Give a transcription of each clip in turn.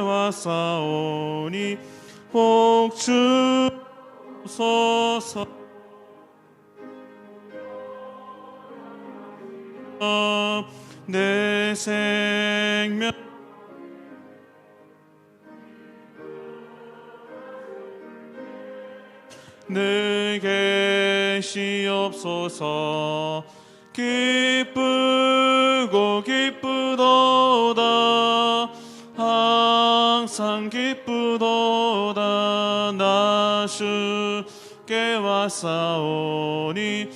왔사오니 복주소서. 내 생명 내게 시옵소서. 기쁘고 기쁘도다 항상 기쁘도다 나 주께 왔사오니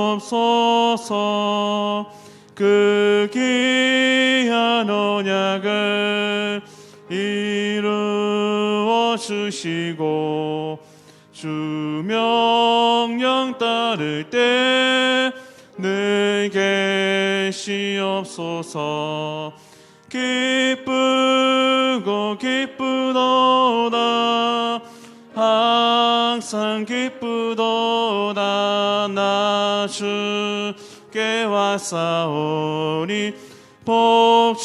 복주옵소서. 그 귀한 언약을 이루어 주시고 주 명령 따를 때 내게 시옵소서. 기쁘고 기쁘도다 항상 기쁘도다 나 주께 왔사오니 복주옵소서.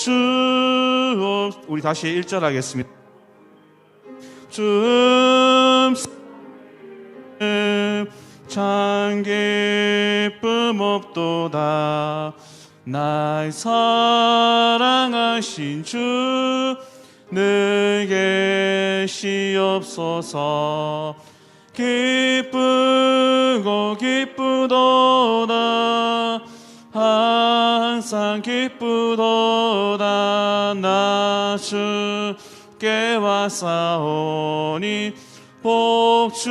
우리 다시 1절 하겠습니다. 참 기쁨 없도다 날 사랑하신 주 내게 시옵소서. 기쁘고 기쁘도다 항상 기쁘도다 나 주께 왔사오니 복주옵소서.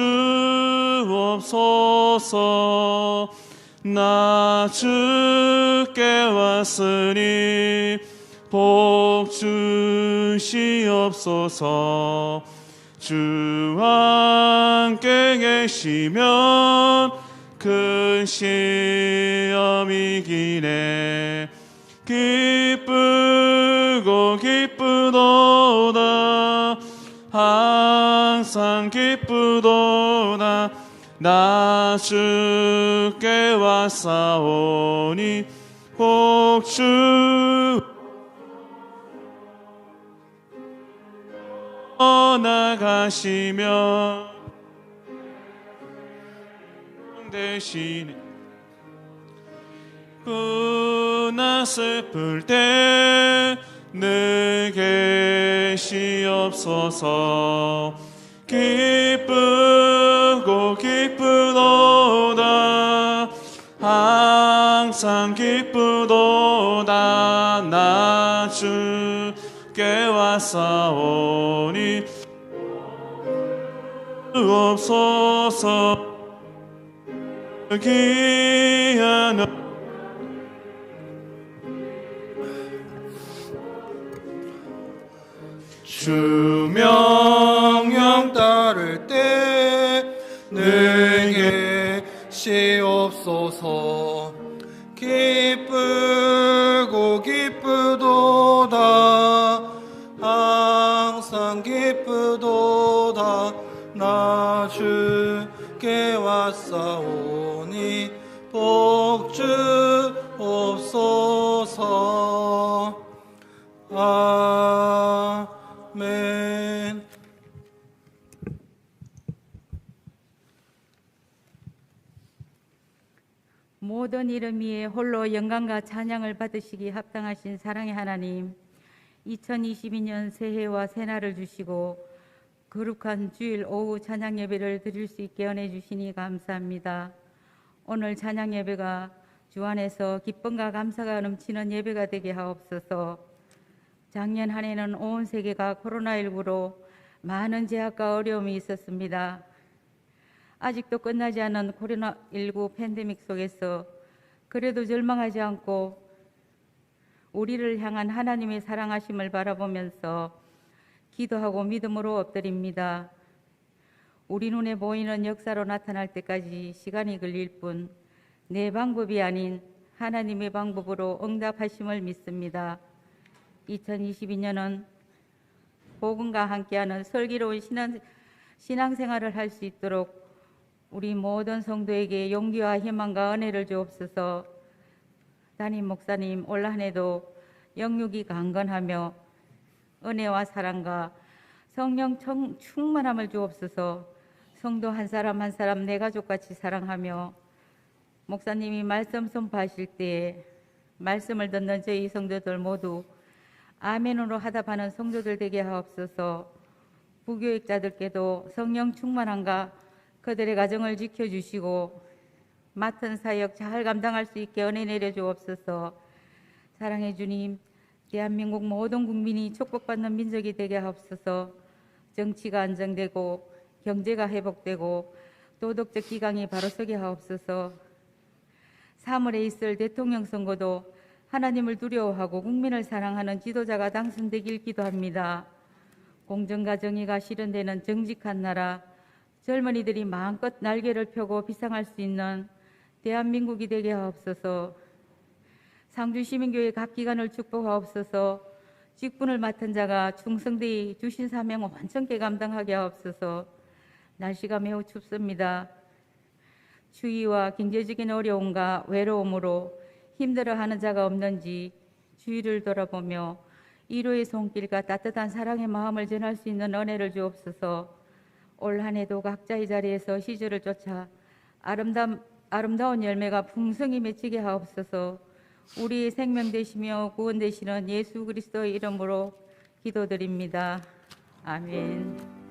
나 주께 왔으니 복주시옵소서. 주와 함께 계시면 큰 시험이기네. 기쁘고 기쁘도다 항상 기쁘도다 나 주께 왔사오니 복주 나가시며 대신에 나 슬플 때 내게 시옵소서. 기쁘고 기쁘도다 항상 기쁘도다 나 주께 왔사오니 없소서. 귀한 주 명령 따를 때 내게 시옵소서. 기쁘고 기쁘도다 항상 기쁘도다 나 주께 왔사오니 복주옵소서. 아멘. 모든 이름 위에 홀로 영광과 찬양을 받으시기 합당하신 사랑의 하나님, 2022년 새해와 새날을 주시고 거룩한 주일 오후 찬양 예배를 드릴 수 있게 은혜 주시니 감사합니다. 오늘 찬양 예배가 주 안에서 기쁨과 감사가 넘치는 예배가 되게 하옵소서. 작년 한 해는 온 세계가 코로나19로 많은 제약과 어려움이 있었습니다. 아직도 끝나지 않은 코로나19 팬데믹 속에서 그래도 절망하지 않고 우리를 향한 하나님의 사랑하심을 바라보면서 기도하고 믿음으로 엎드립니다. 우리 눈에 보이는 역사로 나타날 때까지 시간이 걸릴 뿐 내 방법이 아닌 하나님의 방법으로 응답하심을 믿습니다. 2022년은 복음과 함께하는 슬기로운 신앙생활을 할 수 있도록 우리 모든 성도에게 용기와 희망과 은혜를 주옵소서. 담임 목사님 올 한 해도 영육이 강건하며 은혜와 사랑과 성령 충만함을 주옵소서. 성도 한 사람 한 사람 내 가족같이 사랑하며 목사님이 말씀 선포하실 때에 말씀을 듣는 저희 성도들 모두 아멘으로 하답하는 성도들 되게 하옵소서. 부교육자들께도 성령 충만함과 그들의 가정을 지켜주시고 맡은 사역 잘 감당할 수 있게 은혜 내려 주옵소서. 사랑해 주님, 대한민국 모든 국민이 축복받는 민족이 되게 하옵소서. 정치가 안정되고 경제가 회복되고 도덕적 기강이 바로서게 하옵소서. 3월에 있을 대통령 선거도 하나님을 두려워하고 국민을 사랑하는 지도자가 당선되길 기도합니다. 공정과 정의가 실현되는 정직한 나라, 젊은이들이 마음껏 날개를 펴고 비상할 수 있는 대한민국이 되게 하옵소서. 상주시민교회 각 기관을 축복하옵소서. 직분을 맡은 자가 충성되이 주신 사명을 완전케 감당하게 하옵소서. 날씨가 매우 춥습니다. 추위와 경제적인 어려움과 외로움으로 힘들어하는 자가 없는지 주위를 돌아보며 위로의 손길과 따뜻한 사랑의 마음을 전할 수 있는 은혜를 주옵소서. 올 한 해도 각자의 자리에서 시절을 쫓아 아름다운 열매가 풍성히 맺히게 하옵소서. 우리의 생명 되시며 구원 되시는 예수 그리스도의 이름으로 기도드립니다. 아멘.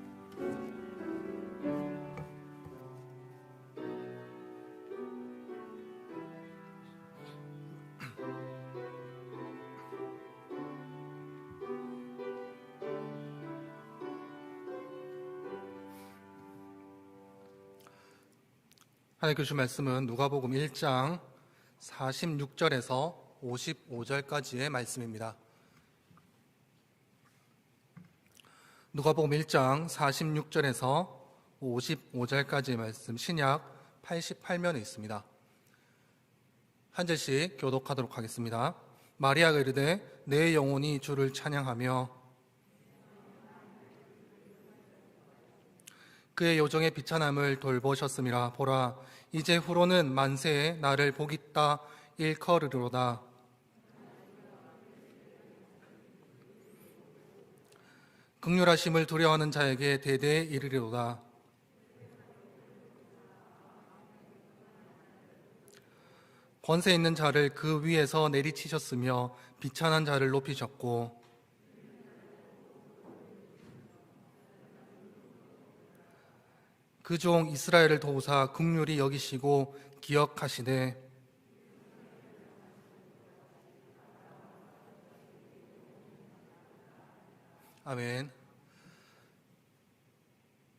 하나님 주신 말씀은 누가복음 1장 46절에서 55절까지의 말씀입니다. 누가복음 1장 46절에서 55절까지의 말씀, 신약 88면에 있습니다. 한 절씩 교독하도록 하겠습니다. 마리아가 이르되 내 영혼이 주를 찬양하며 그의 요정의 비천함을 돌보셨음이라. 보라, 이제 후로는 만세에 나를 복있다 일컬으리로다. 긍휼하심을 두려워하는 자에게 대대에 이르리로다. 권세 있는 자를 그 위에서 내리치셨으며 비천한 자를 높이셨고 그 종 이스라엘을 도우사 긍휼히 여기시고 기억하시되 아멘.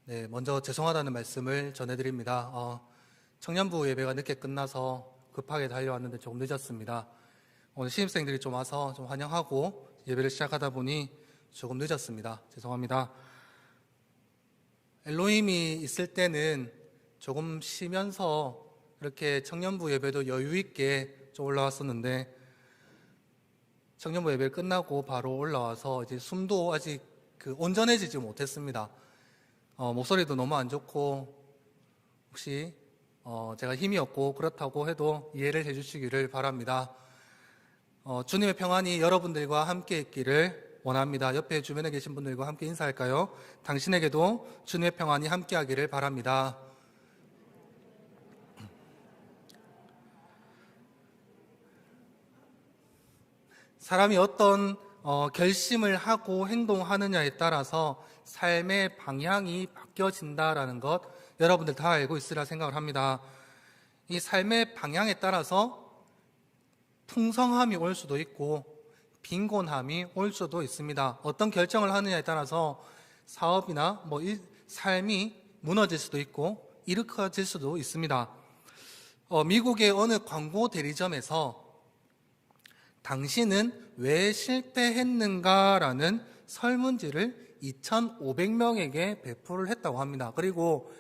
네, 먼저 죄송하다는 말씀을 전해드립니다. 청년부 예배가 늦게 끝나서 급하게 달려왔는데 조금 늦었습니다. 오늘 신입생들이 좀 와서 좀 환영하고 예배를 시작하다 보니 조금 늦었습니다. 죄송합니다. 엘로힘이 있을 때는 조금 쉬면서 이렇게 청년부 예배도 여유 있게 좀 올라왔었는데 청년부 예배 끝나고 바로 올라와서 이제 숨도 아직 온전해지지 못했습니다. 목소리도 너무 안 좋고 혹시 제가 힘이 없고 그렇다고 해도 이해를 해주시기를 바랍니다. 주님의 평안이 여러분들과 함께 있기를 원합니다. 옆에 주변에 계신 분들과 함께 인사할까요? 당신에게도 주님의 평안이 함께하기를 바랍니다. 사람이 어떤 결심을 하고 행동하느냐에 따라서 삶의 방향이 바뀌어진다라는 것 여러분들 다 알고 있으리라 생각을 합니다. 이 삶의 방향에 따라서 풍성함이 올 수도 있고 빈곤함이 올 수도 있습니다. 어떤 결정을 하느냐에 따라서 사업이나 삶이 무너질 수도 있고 일으켜질 수도 있습니다. 미국의 어느 광고 대리점에서 당신은 왜 실패했는가라는 설문지를 2,500명에게 배포를 했다고 합니다. 그리고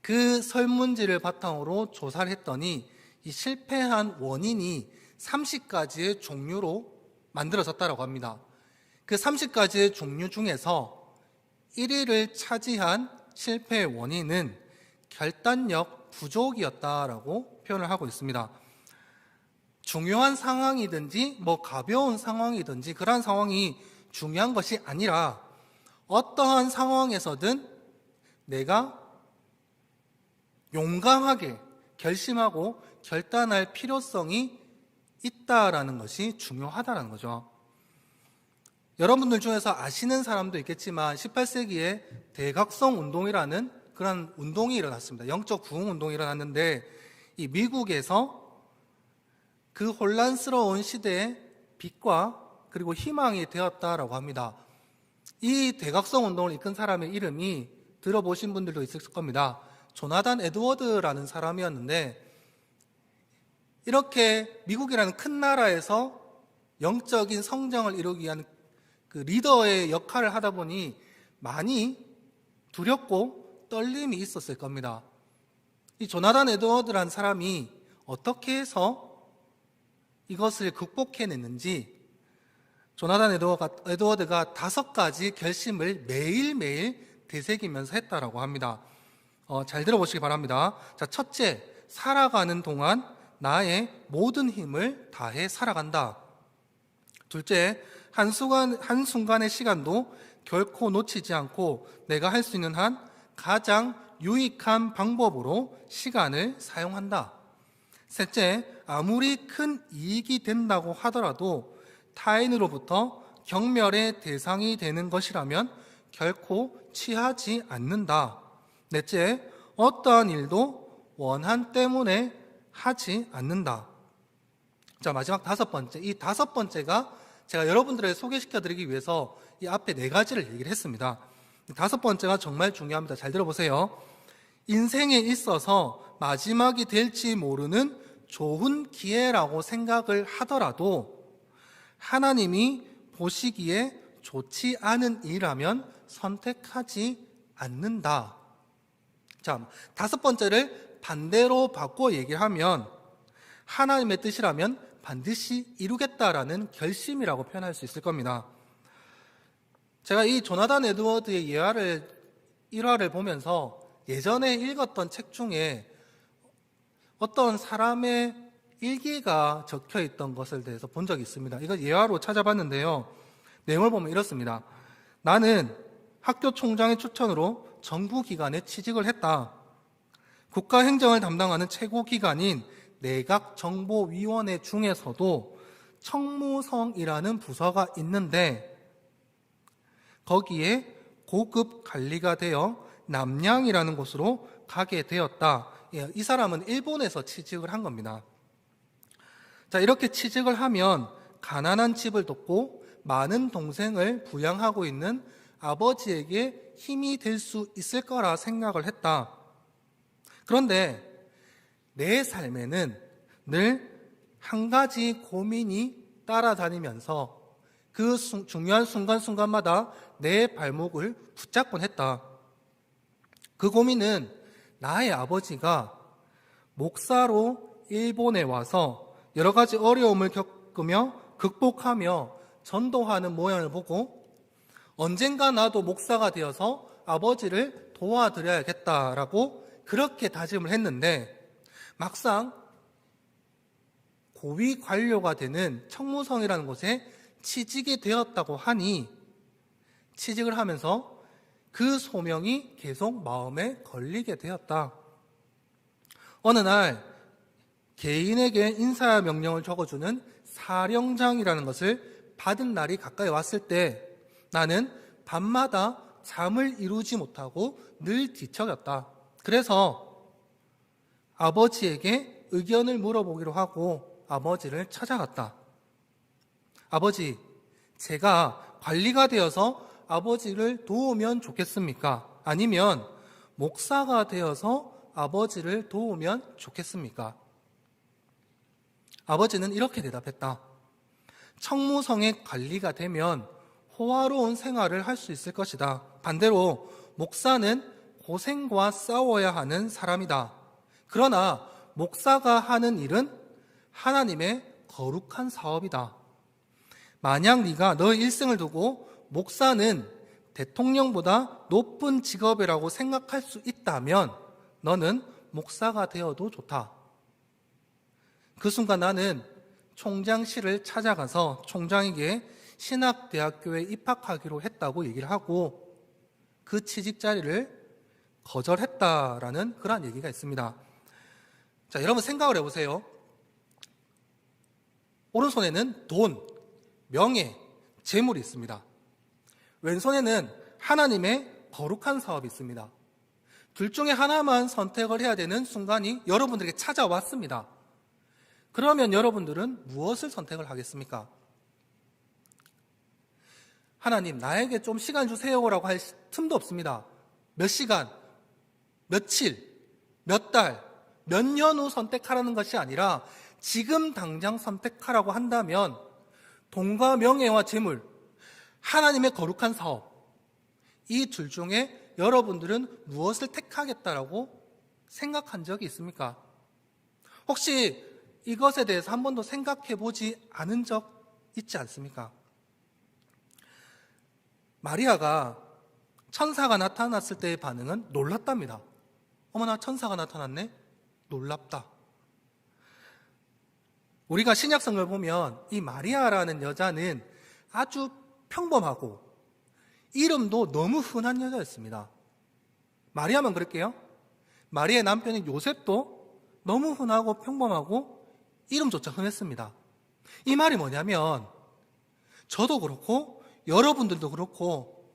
그 설문지를 바탕으로 조사를 했더니 이 실패한 원인이 30가지의 종류로 만들어졌다고 합니다. 그 30가지의 종류 중에서 1위를 차지한 실패의 원인은 결단력 부족이었다라고 표현을 하고 있습니다. 중요한 상황이든지 뭐 가벼운 상황이든지 그러한 상황이 중요한 것이 아니라 어떠한 상황에서든 내가 용감하게 결심하고 결단할 필요성이 있다라는 것이 중요하다라는 거죠. 여러분들 중에서 아시는 사람도 있겠지만 18세기에 대각성 운동이라는 그런 운동이 일어났습니다. 영적 부흥 운동이 일어났는데 이 미국에서 그 혼란스러운 시대의 빛과 그리고 희망이 되었다라고 합니다. 이 대각성 운동을 이끈 사람의 이름이 들어보신 분들도 있을 겁니다. 조나단 에드워드라는 사람이었는데 이렇게 미국이라는 큰 나라에서 영적인 성장을 이루기 위한 그 리더의 역할을 하다 보니 많이 두렵고 떨림이 있었을 겁니다. 이 조나단 에드워드라는 사람이 어떻게 해서 이것을 극복해냈는지 조나단 에드워드가 5가지 결심을 매일매일 되새기면서 했다라고 합니다. 잘 들어보시기 바랍니다. 자, 첫째, 살아가는 동안 나의 모든 힘을 다해 살아간다. 둘째, 한순간의 시간도 결코 놓치지 않고 내가 할 수 있는 한 가장 유익한 방법으로 시간을 사용한다. 셋째, 아무리 큰 이익이 된다고 하더라도 타인으로부터 경멸의 대상이 되는 것이라면 결코 취하지 않는다. 넷째, 어떠한 일도 원한 때문에 하지 않는다. 자, 마지막 5번째. 이 5번째가 제가 여러분들에게 소개시켜드리기 위해서 이 앞에 4가지를 얘기를 했습니다. 5번째가 정말 중요합니다. 잘 들어보세요. 인생에 있어서 마지막이 될지 모르는 좋은 기회라고 생각을 하더라도 하나님이 보시기에 좋지 않은 일이라면 선택하지 않는다. 자, 5번째를 반대로 바꿔 얘기하면 하나님의 뜻이라면 반드시 이루겠다라는 결심이라고 표현할 수 있을 겁니다. 제가 이 조나단 에드워드의 일화를 보면서 예전에 읽었던 책 중에 어떤 사람의 일기가 적혀 있던 것에 대해서 본 적이 있습니다. 이거 예화로 찾아봤는데요. 내용을 보면 이렇습니다. 나는 학교 총장의 추천으로 정부기관에 취직을 했다. 국가행정을 담당하는 최고기관인 내각정보위원회 중에서도 청무성이라는 부서가 있는데 거기에 고급 관리가 되어 남양이라는 곳으로 가게 되었다. 이 사람은 일본에서 취직을 한 겁니다. 자, 이렇게 취직을 하면 가난한 집을 돕고 많은 동생을 부양하고 있는 아버지에게 힘이 될 수 있을 거라 생각을 했다. 그런데 내 삶에는 늘 한 가지 고민이 따라다니면서 그 중요한 순간순간마다 내 발목을 붙잡곤 했다. 그 고민은 나의 아버지가 목사로 일본에 와서 여러 가지 어려움을 겪으며 극복하며 전도하는 모양을 보고 언젠가 나도 목사가 되어서 아버지를 도와드려야겠다라고 그렇게 다짐을 했는데 막상 고위 관료가 되는 청무성이라는 곳에 취직이 되었다고 하니 취직을 하면서 그 소명이 계속 마음에 걸리게 되었다. 어느 날 개인에게 인사 명령을 적어주는 사령장이라는 것을 받은 날이 가까이 왔을 때 나는 밤마다 잠을 이루지 못하고 늘 뒤척였다. 그래서 아버지에게 의견을 물어보기로 하고 아버지를 찾아갔다. 아버지, 제가 관리가 되어서 아버지를 도우면 좋겠습니까? 아니면 목사가 되어서 아버지를 도우면 좋겠습니까? 아버지는 이렇게 대답했다. 청무성의 관리가 되면 호화로운 생활을 할 수 있을 것이다. 반대로 목사는 고생과 싸워야 하는 사람이다. 그러나 목사가 하는 일은 하나님의 거룩한 사업이다. 만약 네가 너의 일생을 두고 목사는 대통령보다 높은 직업이라고 생각할 수 있다면 너는 목사가 되어도 좋다. 그 순간 나는 총장실을 찾아가서 총장에게 신학대학교에 입학하기로 했다고 얘기를 하고 그 취직 자리를 거절했다라는 그런 얘기가 있습니다. 자, 여러분 생각을 해보세요. 오른손에는 돈, 명예, 재물이 있습니다. 왼손에는 하나님의 거룩한 사업이 있습니다. 둘 중에 하나만 선택을 해야 되는 순간이 여러분들에게 찾아왔습니다. 그러면 여러분들은 무엇을 선택을 하겠습니까? 하나님, 나에게 좀 시간 주세요라고 할 틈도 없습니다. 몇 시간, 며칠, 몇 달, 몇 년 후 선택하라는 것이 아니라 지금 당장 선택하라고 한다면 돈과 명예와 재물, 하나님의 거룩한 사업, 이 둘 중에 여러분들은 무엇을 택하겠다라고 생각한 적이 있습니까? 혹시 이것에 대해서 한 번도 생각해 보지 않은 적 있지 않습니까? 마리아가 천사가 나타났을 때의 반응은 놀랐답니다. 어머나, 천사가 나타났네? 놀랍다. 우리가 신약성을 보면 이 마리아라는 여자는 아주 평범하고 이름도 너무 흔한 여자였습니다. 마리아만 그럴게요. 마리아의 남편인 요셉도 너무 흔하고 평범하고 이름조차 흔했습니다. 이 말이 뭐냐면 저도 그렇고 여러분들도 그렇고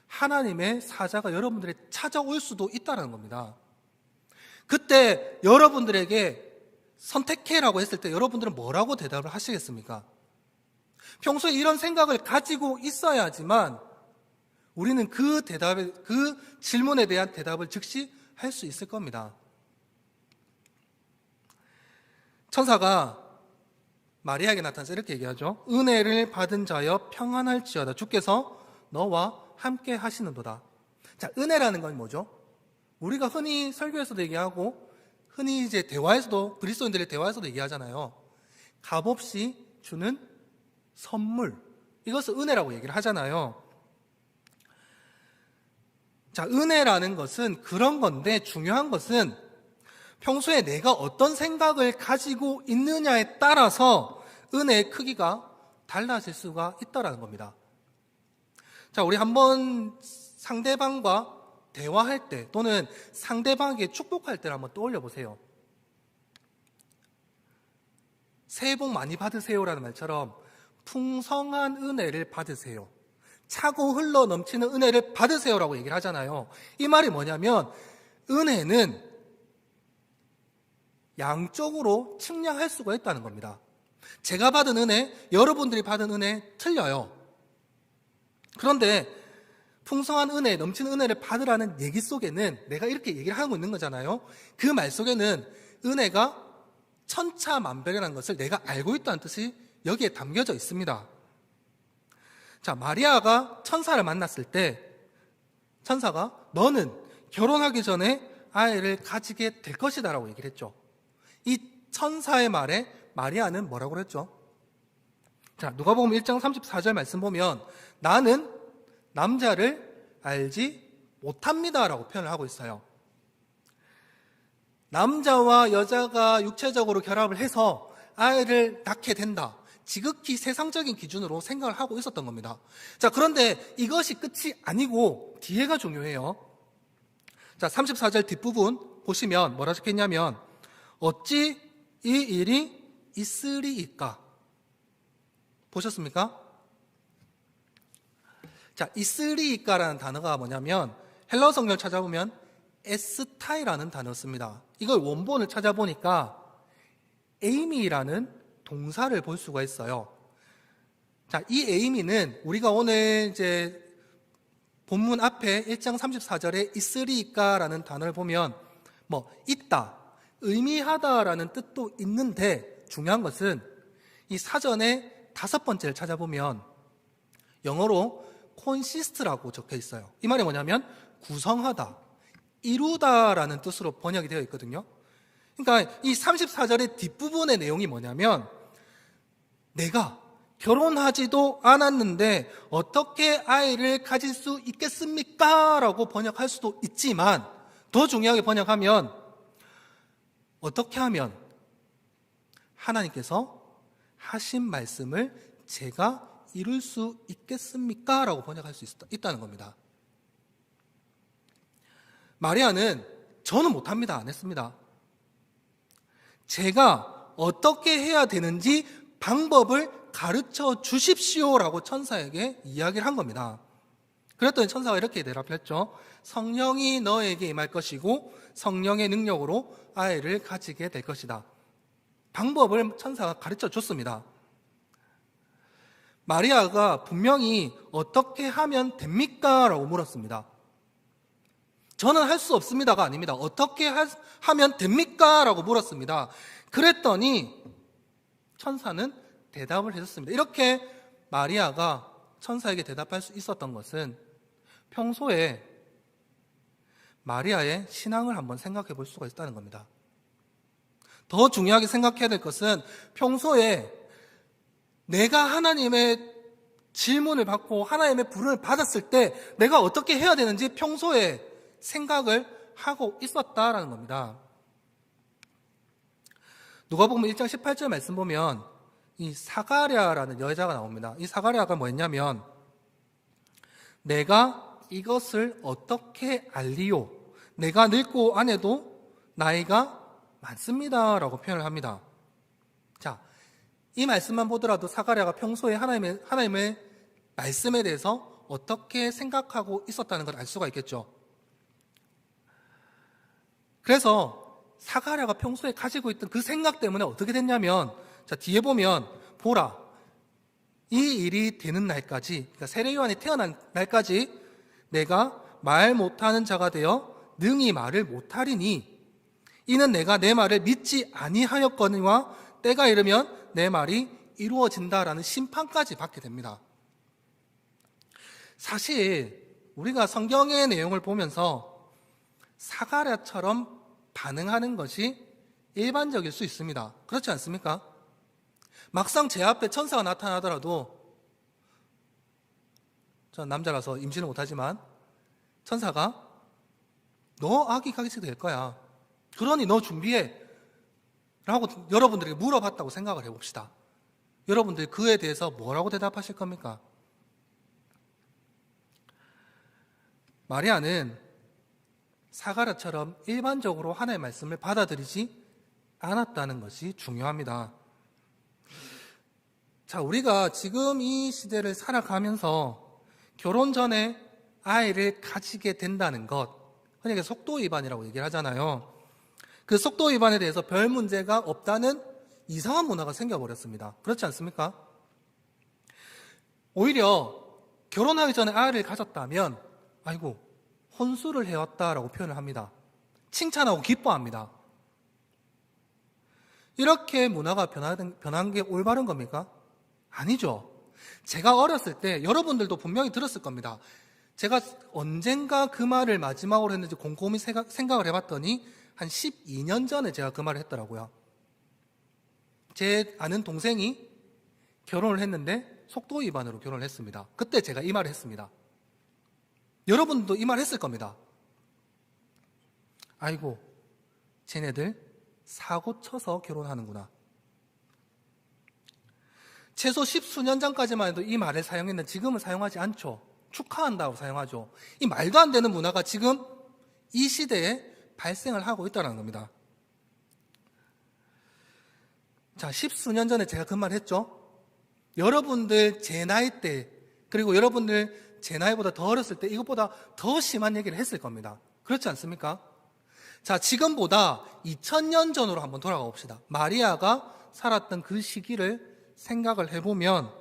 하나님의 사자가 여러분들에 찾아올 수도 있다는 겁니다. 그때 여러분들에게 선택해라고 했을 때 여러분들은 뭐라고 대답을 하시겠습니까? 평소에 이런 생각을 가지고 있어야지만 우리는 그 질문에 대한 대답을 즉시 할 수 있을 겁니다. 천사가 마리아에게 나타나서 이렇게 얘기하죠. 은혜를 받은 자여 평안할지어다. 주께서 너와 함께 하시는도다. 자, 은혜라는 건 뭐죠? 우리가 흔히 설교에서도 얘기하고 흔히 이제 대화에서도 그리스도인들의 대화에서도 얘기하잖아요. 값없이 주는 선물, 이것을 은혜라고 얘기를 하잖아요. 자, 은혜라는 것은 그런 건데 중요한 것은 평소에 내가 어떤 생각을 가지고 있느냐에 따라서 은혜의 크기가 달라질 수가 있다는 겁니다. 자, 우리 한번 상대방과 대화할 때 또는 상대방에게 축복할 때를 한번 떠올려 보세요. 새해 복 많이 받으세요라는 말처럼 풍성한 은혜를 받으세요. 차고 흘러 넘치는 은혜를 받으세요라고 얘기를 하잖아요. 이 말이 뭐냐면 은혜는 양쪽으로 측량할 수가 있다는 겁니다. 제가 받은 은혜, 여러분들이 받은 은혜 틀려요. 그런데 풍성한 은혜, 넘치는 은혜를 받으라는 얘기 속에는 내가 이렇게 얘기를 하고 있는 거잖아요. 그 말 속에는 은혜가 천차만별이라는 것을 내가 알고 있다는 뜻이 여기에 담겨져 있습니다. 자, 마리아가 천사를 만났을 때 천사가 너는 결혼하기 전에 아이를 가지게 될 것이다 라고 얘기를 했죠. 이 천사의 말에 마리아는 뭐라고 그랬죠? 자, 누가복음 1장 34절 말씀 보면 나는 남자를 알지 못합니다 라고 표현을 하고 있어요. 남자와 여자가 육체적으로 결합을 해서 아이를 낳게 된다. 지극히 세상적인 기준으로 생각을 하고 있었던 겁니다. 자, 그런데 이것이 끝이 아니고 뒤에가 중요해요. 자, 34절 뒷부분 보시면 뭐라 적혀있냐면 어찌 이 일이 있으리이까? 보셨습니까? 자, 있으리이까라는 단어가 뭐냐면 헬라어 성경을 찾아보면 에스타이라는 단어를 씁니다. 이걸 원본을 찾아보니까 에이미라는 동사를 볼 수가 있어요. 자, 이 에이미는 우리가 오늘 이제 본문 앞에 1장 34절에 있으리까라는 단어를 보면 있다, 의미하다라는 뜻도 있는데 중요한 것은 이 사전에 5번째를 찾아보면 영어로 consist라고 적혀 있어요. 이 말이 뭐냐면 구성하다, 이루다라는 뜻으로 번역이 되어 있거든요. 그러니까 이 34절의 뒷부분의 내용이 뭐냐면 내가 결혼하지도 않았는데 어떻게 아이를 가질 수 있겠습니까? 라고 번역할 수도 있지만 더 중요하게 번역하면 어떻게 하면 하나님께서 하신 말씀을 제가 이룰 수 있겠습니까? 라고 번역할 수 있다는 겁니다. 마리아는 저는 못합니다, 안 했습니다. 제가 어떻게 해야 되는지 방법을 가르쳐 주십시오라고 천사에게 이야기를 한 겁니다. 그랬더니 천사가 이렇게 대답했죠. 성령이 너에게 임할 것이고 성령의 능력으로 아이를 가지게 될 것이다. 방법을 천사가 가르쳐 줬습니다. 마리아가 분명히 어떻게 하면 됩니까? 라고 물었습니다. 저는 할 수 없습니다가 아닙니다. 어떻게 하면 됩니까? 라고 물었습니다. 그랬더니 천사는 대답을 해줬습니다. 이렇게 마리아가 천사에게 대답할 수 있었던 것은 평소에 마리아의 신앙을 한번 생각해 볼 수가 있다는 겁니다. 더 중요하게 생각해야 될 것은 평소에 내가 하나님의 질문을 받고 하나님의 부름을 받았을 때 내가 어떻게 해야 되는지 평소에 생각을 하고 있었다라는 겁니다. 누가복음 1장 18절 말씀 보면 이 사가랴라는 여자가 나옵니다. 이 사가랴가 뭐였냐면 내가 이것을 어떻게 알리요? 내가 늙고 아내도 나이가 많습니다 라고 표현을 합니다. 자, 이 말씀만 보더라도 사가랴가 평소에 하나님의 말씀에 대해서 어떻게 생각하고 있었다는 걸 알 수가 있겠죠. 그래서 사가랴가 평소에 가지고 있던 그 생각 때문에 어떻게 됐냐면, 자, 뒤에 보면 보라, 이 일이 되는 날까지, 그러니까 세례 요한이 태어난 날까지 내가 말 못하는 자가 되어 능히 말을 못하리니 이는 내가 내 말을 믿지 아니하였거니와 때가 이르면 내 말이 이루어진다라는 심판까지 받게 됩니다. 사실 우리가 성경의 내용을 보면서 사가랴처럼 반응하는 것이 일반적일 수 있습니다. 그렇지 않습니까? 막상 제 앞에 천사가 나타나더라도, 전 남자라서 임신을 못하지만 천사가 너 아기 가지게 될 거야, 그러니 너 준비해 라고 여러분들에게 물어봤다고 생각을 해봅시다. 여러분들이 그에 대해서 뭐라고 대답하실 겁니까? 마리아는 사가랴처럼 일반적으로 하나님의 말씀을 받아들이지 않았다는 것이 중요합니다. 자, 우리가 지금 이 시대를 살아가면서 결혼 전에 아이를 가지게 된다는 것, 흔히 속도 위반이라고 얘기를 하잖아요. 그 속도 위반에 대해서 별 문제가 없다는 이상한 문화가 생겨버렸습니다. 그렇지 않습니까? 오히려 결혼하기 전에 아이를 가졌다면 아이고 혼수를 해왔다라고 표현을 합니다. 칭찬하고 기뻐합니다. 이렇게 문화가 변한 게 올바른 겁니까? 아니죠. 제가 어렸을 때 여러분들도 분명히 들었을 겁니다. 제가 언젠가 그 말을 마지막으로 했는지 곰곰이 생각을 해봤더니 한 12년 전에 제가 그 말을 했더라고요. 제 아는 동생이 결혼을 했는데 속도 위반으로 결혼을 했습니다. 그때 제가 이 말을 했습니다. 여러분도 이 말 했을 겁니다. 아이고, 쟤네들 사고 쳐서 결혼하는구나. 최소 10수년 전까지만 해도 이 말을 사용했는데 지금은 사용하지 않죠. 축하한다고 사용하죠. 이 말도 안 되는 문화가 지금 이 시대에 발생을 하고 있다는 겁니다. 자, 10수년 전에 제가 그 말 했죠. 여러분들 제 나이 때, 그리고 여러분들 제 나이보다 더 어렸을 때 이것보다 더 심한 얘기를 했을 겁니다. 그렇지 않습니까? 자, 지금보다 2000년 전으로 한번 돌아가 봅시다. 마리아가 살았던 그 시기를 생각을 해보면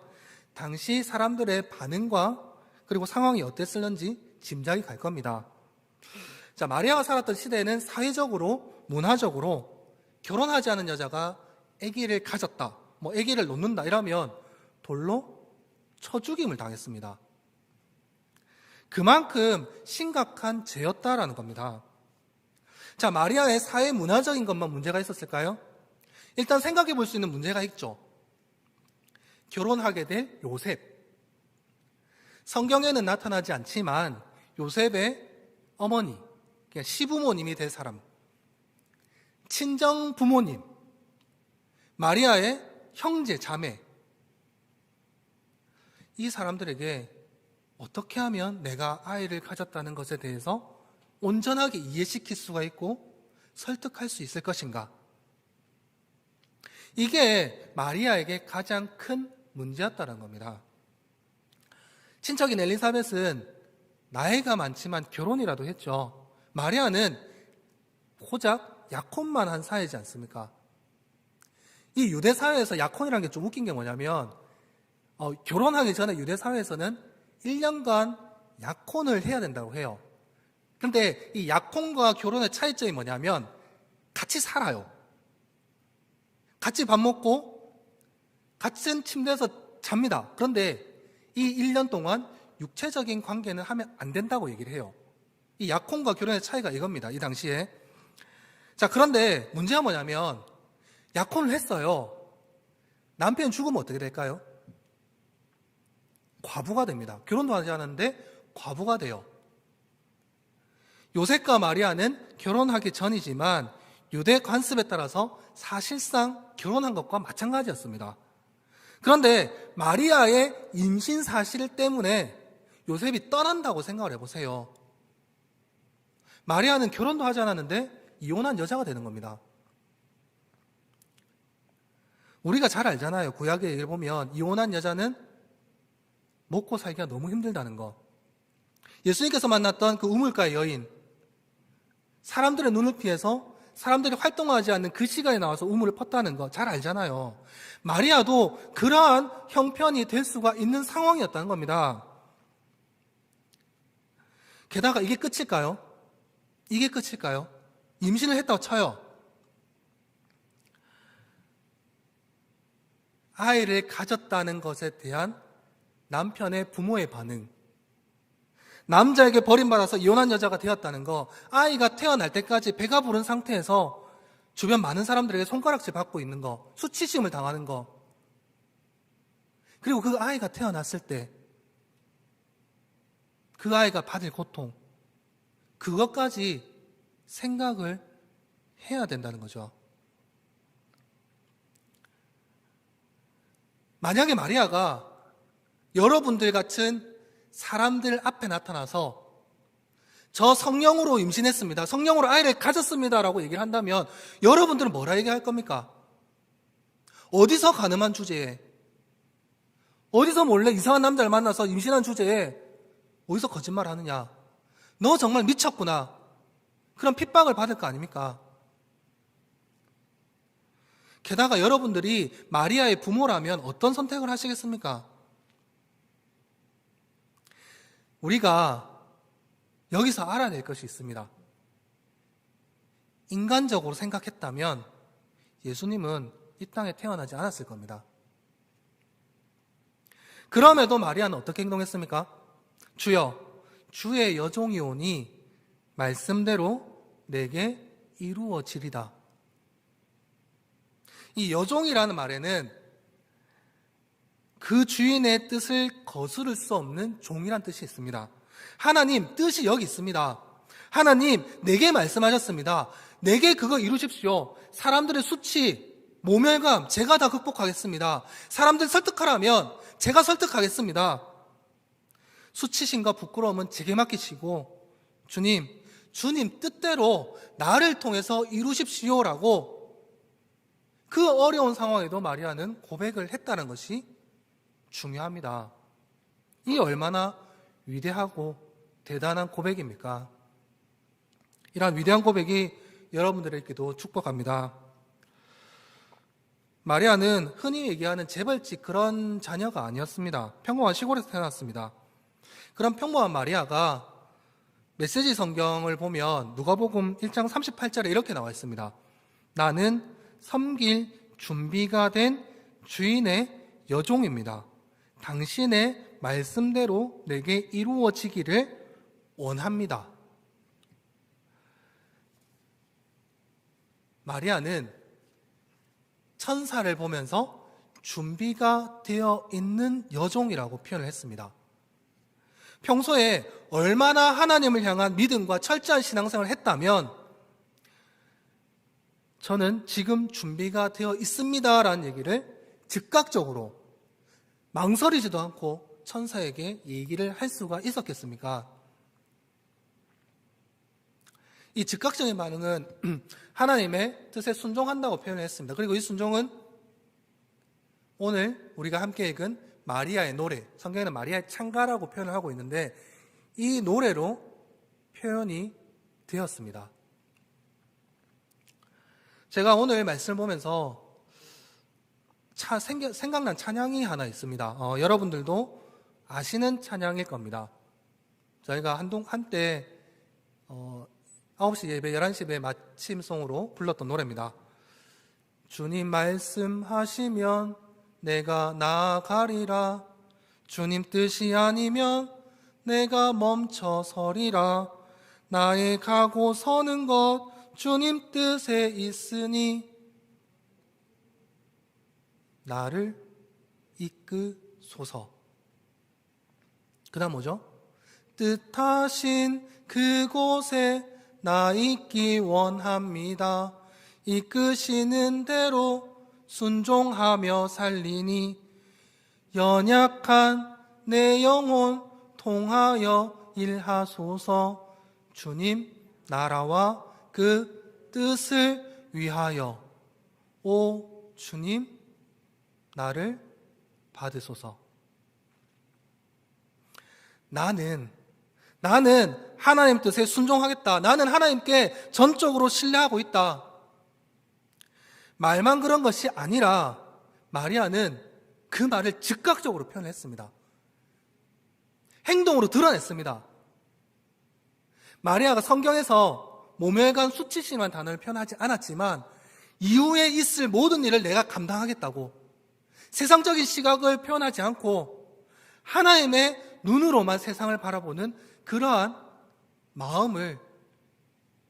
당시 사람들의 반응과 그리고 상황이 어땠을는지 짐작이 갈 겁니다. 자, 마리아가 살았던 시대에는 사회적으로, 문화적으로 결혼하지 않은 여자가 아기를 가졌다, 아기를 놓는다 이러면 돌로 쳐 죽임을 당했습니다. 그만큼 심각한 죄였다라는 겁니다. 자, 마리아의 사회 문화적인 것만 문제가 있었을까요? 일단 생각해 볼 수 있는 문제가 있죠. 결혼하게 될 요셉. 성경에는 나타나지 않지만 요셉의 어머니, 그러니까 시부모님이 될 사람, 친정 부모님, 마리아의 형제, 자매, 이 사람들에게 어떻게 하면 내가 아이를 가졌다는 것에 대해서 온전하게 이해시킬 수가 있고 설득할 수 있을 것인가? 이게 마리아에게 가장 큰 문제였다는 겁니다. 친척인 엘리사벳은 나이가 많지만 결혼이라도 했죠. 마리아는 고작 약혼만 한 사이지 않습니까? 이 유대 사회에서 약혼이라는 게 좀 웃긴 게 뭐냐면 결혼하기 전에 유대 사회에서는 1년간 약혼을 해야 된다고 해요. 그런데 이 약혼과 결혼의 차이점이 뭐냐면 같이 살아요. 같이 밥 먹고 같은 침대에서 잡니다. 그런데 이 1년 동안 육체적인 관계는 하면 안 된다고 얘기를 해요. 이 약혼과 결혼의 차이가 이겁니다. 이 당시에. 자, 그런데 문제가 뭐냐면 약혼을 했어요. 남편이 죽으면 어떻게 될까요? 과부가 됩니다. 결혼도 하지 않았는데 과부가 돼요. 요셉과 마리아는 결혼하기 전이지만 유대 관습에 따라서 사실상 결혼한 것과 마찬가지였습니다. 그런데 마리아의 임신 사실 때문에 요셉이 떠난다고 생각을 해보세요. 마리아는 결혼도 하지 않았는데 이혼한 여자가 되는 겁니다. 우리가 잘 알잖아요. 구약에 얘기를 보면 이혼한 여자는 먹고 살기가 너무 힘들다는 거. 예수님께서 만났던 그 우물가의 여인, 사람들의 눈을 피해서 사람들이 활동하지 않는 그 시간에 나와서 우물을 펐다는 거 잘 알잖아요. 마리아도 그러한 형편이 될 수가 있는 상황이었다는 겁니다. 게다가 이게 끝일까요? 이게 끝일까요? 임신을 했다고 쳐요. 아이를 가졌다는 것에 대한 남편의 부모의 반응, 남자에게 버림받아서 이혼한 여자가 되었다는 거, 아이가 태어날 때까지 배가 부른 상태에서 주변 많은 사람들에게 손가락질 받고 있는 거, 수치심을 당하는 거, 그리고 그 아이가 태어났을 때 그 아이가 받을 고통, 그것까지 생각을 해야 된다는 거죠. 만약에 마리아가 여러분들 같은 사람들 앞에 나타나서 저 성령으로 임신했습니다, 성령으로 아이를 가졌습니다 라고 얘기를 한다면 여러분들은 뭐라 얘기할 겁니까? 어디서 가늠한 주제에, 어디서 몰래 이상한 남자를 만나서 임신한 주제에 어디서 거짓말 하느냐, 너 정말 미쳤구나, 그런 핍박을 받을 거 아닙니까? 게다가 여러분들이 마리아의 부모라면 어떤 선택을 하시겠습니까? 우리가 여기서 알아낼 것이 있습니다. 인간적으로 생각했다면 예수님은 이 땅에 태어나지 않았을 겁니다. 그럼에도 마리아는 어떻게 행동했습니까? 주여, 주의 여종이오니 말씀대로 내게 이루어지리다. 이 여종이라는 말에는 그 주인의 뜻을 거스를 수 없는 종이란 뜻이 있습니다. 하나님 뜻이 여기 있습니다. 하나님 내게 말씀하셨습니다. 내게 그거 이루십시오. 사람들의 수치, 모멸감 제가 다 극복하겠습니다. 사람들 설득하라면 제가 설득하겠습니다. 수치심과 부끄러움은 제게 맡기시고 주님 뜻대로 나를 통해서 이루십시오라고 그 어려운 상황에도 마리아는 고백을 했다는 것이 중요합니다. 이 얼마나 위대하고 대단한 고백입니까? 이러한 위대한 고백이 여러분들에게도 축복합니다. 마리아는 흔히 얘기하는 재벌집 그런 자녀가 아니었습니다. 평범한 시골에서 태어났습니다. 그런 평범한 마리아가 메시지 성경을 보면 누가복음 1장 38절에 이렇게 나와 있습니다. 나는 섬길 준비가 된 주인의 여종입니다. 당신의 말씀대로 내게 이루어지기를 원합니다. 마리아는 천사를 보면서 준비가 되어 있는 여종이라고 표현을 했습니다. 평소에 얼마나 하나님을 향한 믿음과 철저한 신앙생활을 했다면 저는 지금 준비가 되어 있습니다라는 얘기를 즉각적으로 망설이지도 않고 천사에게 얘기를 할 수가 있었겠습니까? 이 즉각적인 반응은 하나님의 뜻에 순종한다고 표현을 했습니다. 그리고 이 순종은 오늘 우리가 함께 읽은 마리아의 노래, 성경에는 마리아의 찬가라고 표현을 하고 있는데 이 노래로 표현이 되었습니다. 제가 오늘 말씀을 보면서 생각난 찬양이 하나 있습니다. 여러분들도 아시는 찬양일 겁니다. 저희가 한때 9시 예배, 11시 예배 마침송으로 불렀던 노래입니다. 주님 말씀하시면 내가 나아가리라. 주님 뜻이 아니면 내가 멈춰 서리라. 나의 가고 서는 것 주님 뜻에 있으니 나를 이끄소서. 그 다음 뭐죠? 뜻하신 그곳에 나 있기 원합니다. 이끄시는 대로 순종하며 살리니 연약한 내 영혼 통하여 일하소서. 주님 나라와 그 뜻을 위하여 오 주님 나를 받으소서. 나는 하나님 뜻에 순종하겠다. 나는 하나님께 전적으로 신뢰하고 있다. 말만 그런 것이 아니라 마리아는 그 말을 즉각적으로 표현했습니다. 행동으로 드러냈습니다. 마리아가 성경에서 모멸감 수치심한 단어를 표현하지 않았지만 이후에 있을 모든 일을 내가 감당하겠다고 세상적인 시각을 표현하지 않고 하나님의 눈으로만 세상을 바라보는 그러한 마음을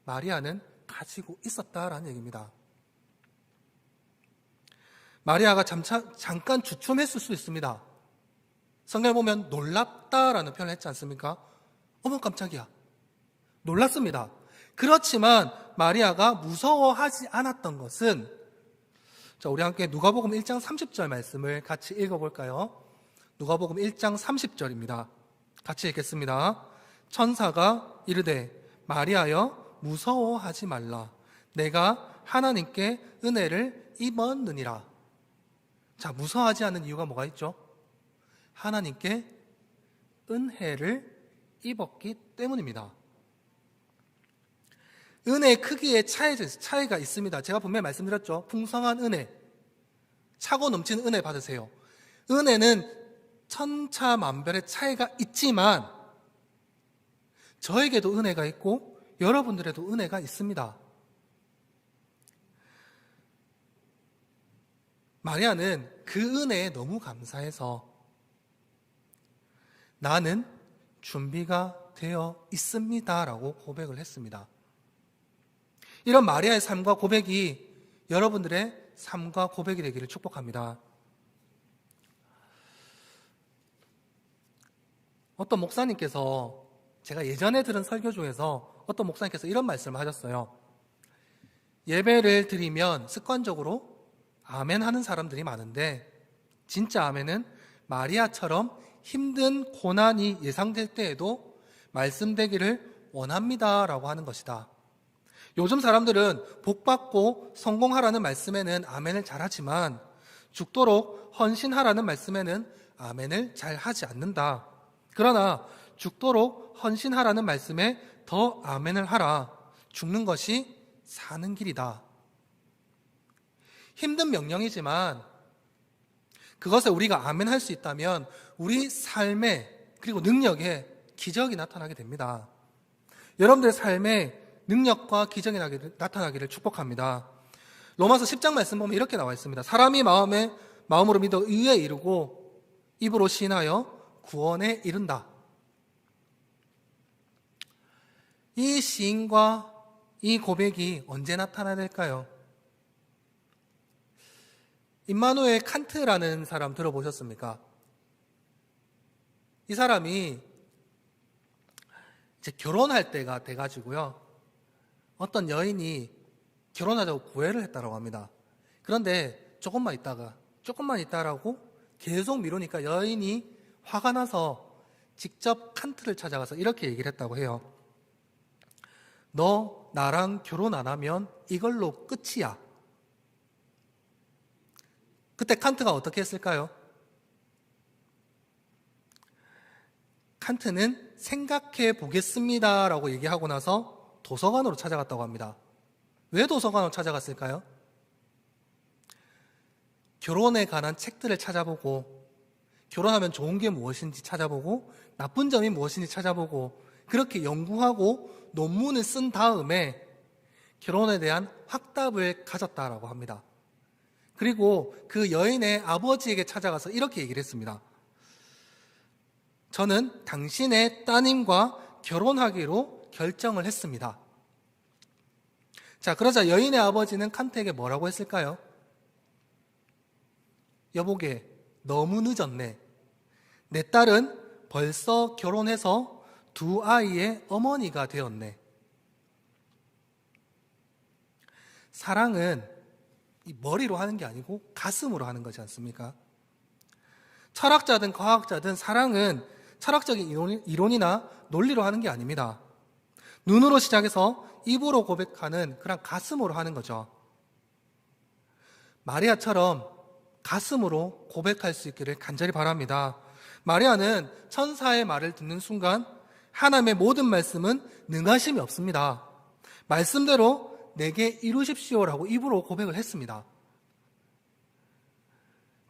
마리아는 가지고 있었다라는 얘기입니다. 마리아가 잠깐 주춤했을 수 있습니다. 성경에 보면 놀랍다라는 표현을 했지 않습니까? 어머 깜짝이야. 놀랐습니다. 그렇지만 마리아가 무서워하지 않았던 것은, 자, 우리 함께 누가복음 1장 30절 말씀을 같이 읽어볼까요? 누가복음 1장 30절입니다. 같이 읽겠습니다. 천사가 이르되 마리아여 무서워하지 말라. 내가 하나님께 은혜를 입었느니라. 자, 무서워하지 않는 이유가 뭐가 있죠? 하나님께 은혜를 입었기 때문입니다. 은혜의 크기에 차이가 있습니다. 제가 분명히 말씀드렸죠. 풍성한 은혜, 차고 넘치는 은혜 받으세요. 은혜는 천차만별의 차이가 있지만 저에게도 은혜가 있고 여러분들에도 은혜가 있습니다. 마리아는 그 은혜에 너무 감사해서 나는 준비가 되어 있습니다라고 고백을 했습니다. 이런 마리아의 삶과 고백이 여러분들의 삶과 고백이 되기를 축복합니다. 어떤 목사님께서, 제가 예전에 들은 설교 중에서 어떤 목사님께서 이런 말씀을 하셨어요. 예배를 드리면 습관적으로 아멘 하는 사람들이 많은데 진짜 아멘은 마리아처럼 힘든 고난이 예상될 때에도 말씀되기를 원합니다라고 하는 것이다. 요즘 사람들은 복받고 성공하라는 말씀에는 아멘을 잘하지만 죽도록 헌신하라는 말씀에는 아멘을 잘하지 않는다. 그러나 죽도록 헌신하라는 말씀에 더 아멘을 하라. 죽는 것이 사는 길이다. 힘든 명령이지만 그것에 우리가 아멘 할 수 있다면 우리 삶에 그리고 능력에 기적이 나타나게 됩니다. 여러분들의 삶에 능력과 기적이 나타나기를 축복합니다. 로마서 10장 말씀 보면 이렇게 나와 있습니다. 사람이 마음으로 믿어 의에 이르고 입으로 시인하여 구원에 이른다. 이 시인과 이 고백이 언제 나타나야 될까요? 임마누엘 칸트라는 사람 들어보셨습니까? 이 사람이 이제 결혼할 때가 돼가지고요. 어떤 여인이 결혼하자고 구애를 했다고 합니다. 그런데 조금만 있다가 조금만 있다라고 계속 미루니까 여인이 화가 나서 직접 칸트를 찾아가서 이렇게 얘기를 했다고 해요. 너 나랑 결혼 안 하면 이걸로 끝이야. 그때 칸트가 어떻게 했을까요? 칸트는 생각해 보겠습니다라고 얘기하고 나서 도서관으로 찾아갔다고 합니다. 왜 도서관으로 찾아갔을까요? 결혼에 관한 책들을 찾아보고, 결혼하면 좋은 게 무엇인지 찾아보고, 나쁜 점이 무엇인지 찾아보고, 그렇게 연구하고 논문을 쓴 다음에 결혼에 대한 확답을 가졌다라고 합니다. 그리고 그 여인의 아버지에게 찾아가서 이렇게 얘기를 했습니다. 저는 당신의 따님과 결혼하기로 결정을 했습니다. 자, 그러자 여인의 아버지는 칸트에게 뭐라고 했을까요? 여보게, 너무 늦었네. 내 딸은 벌써 결혼해서 2아이의 어머니가 되었네. 사랑은 이 머리로 하는 게 아니고 가슴으로 하는 거지 않습니까? 철학자든 과학자든 사랑은 철학적인 이론이나 논리로 하는 게 아닙니다. 눈으로 시작해서 입으로 고백하는 그런 가슴으로 하는 거죠. 마리아처럼 가슴으로 고백할 수 있기를 간절히 바랍니다. 마리아는 천사의 말을 듣는 순간 하나님의 모든 말씀은 능하심이 없습니다. 말씀대로 내게 이루십시오라고 입으로 고백을 했습니다.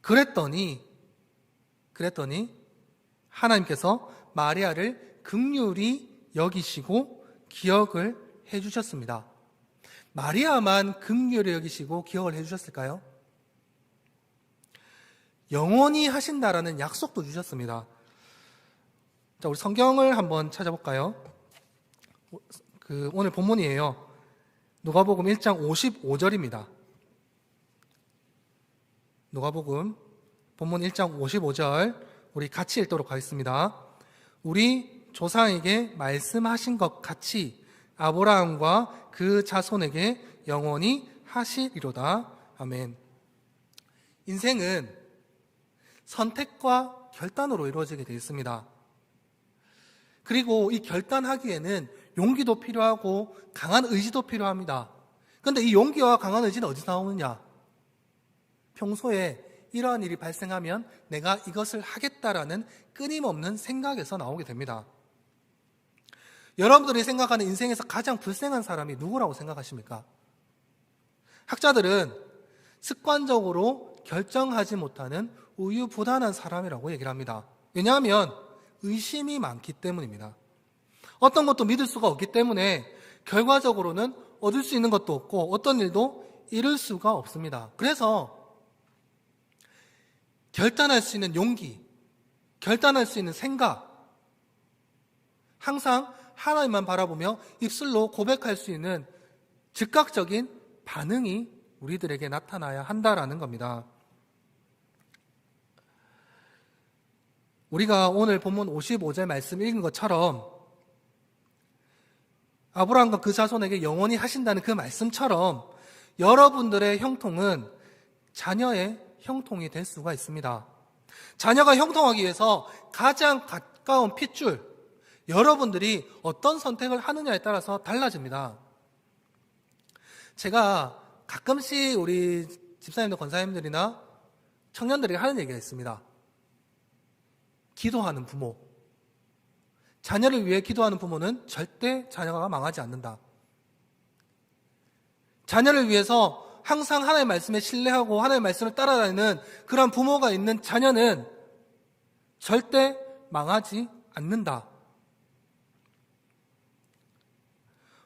그랬더니 하나님께서 마리아를 긍휼히 여기시고 기억을 해주셨습니다. 마리아만 긍휼히 여기시고 기억을 해주셨을까요? 영원히 하신다라는 약속도 주셨습니다. 자, 우리 성경을 한번 찾아볼까요? 오늘 본문이에요. 누가복음 1장 55절입니다. 누가복음 본문 1장 55절 우리 같이 읽도록 하겠습니다. 우리 조상에게 말씀하신 것 같이 아브라함과 그 자손에게 영원히 하시리로다. 아멘. 인생은 선택과 결단으로 이루어지게 되어 있습니다. 그리고 이 결단하기에는 용기도 필요하고 강한 의지도 필요합니다. 그런데 이 용기와 강한 의지는 어디서 나오느냐? 평소에 이러한 일이 발생하면 내가 이것을 하겠다라는 끊임없는 생각에서 나오게 됩니다. 여러분들이 생각하는 인생에서 가장 불행한 사람이 누구라고 생각하십니까? 학자들은 습관적으로 결정하지 못하는 우유부단한 사람이라고 얘기를 합니다. 왜냐하면 의심이 많기 때문입니다. 어떤 것도 믿을 수가 없기 때문에 결과적으로는 얻을 수 있는 것도 없고 어떤 일도 이룰 수가 없습니다. 그래서 결단할 수 있는 용기, 결단할 수 있는 생각, 항상 하나님만 바라보며 입술로 고백할 수 있는 즉각적인 반응이 우리들에게 나타나야 한다라는 겁니다. 우리가 오늘 본문 55절 말씀 읽은 것처럼 아브라함과 그 자손에게 영원히 하신다는 그 말씀처럼 여러분들의 형통은 자녀의 형통이 될 수가 있습니다. 자녀가 형통하기 위해서 가장 가까운 핏줄, 여러분들이 어떤 선택을 하느냐에 따라서 달라집니다. 제가 가끔씩 우리 집사님들, 권사님들이나 청년들에게 하는 얘기가 있습니다. 기도하는 부모. 자녀를 위해 기도하는 부모는 절대 자녀가 망하지 않는다. 자녀를 위해서 항상 하나님의 말씀에 신뢰하고 하나님의 말씀을 따라다니는 그런 부모가 있는 자녀는 절대 망하지 않는다.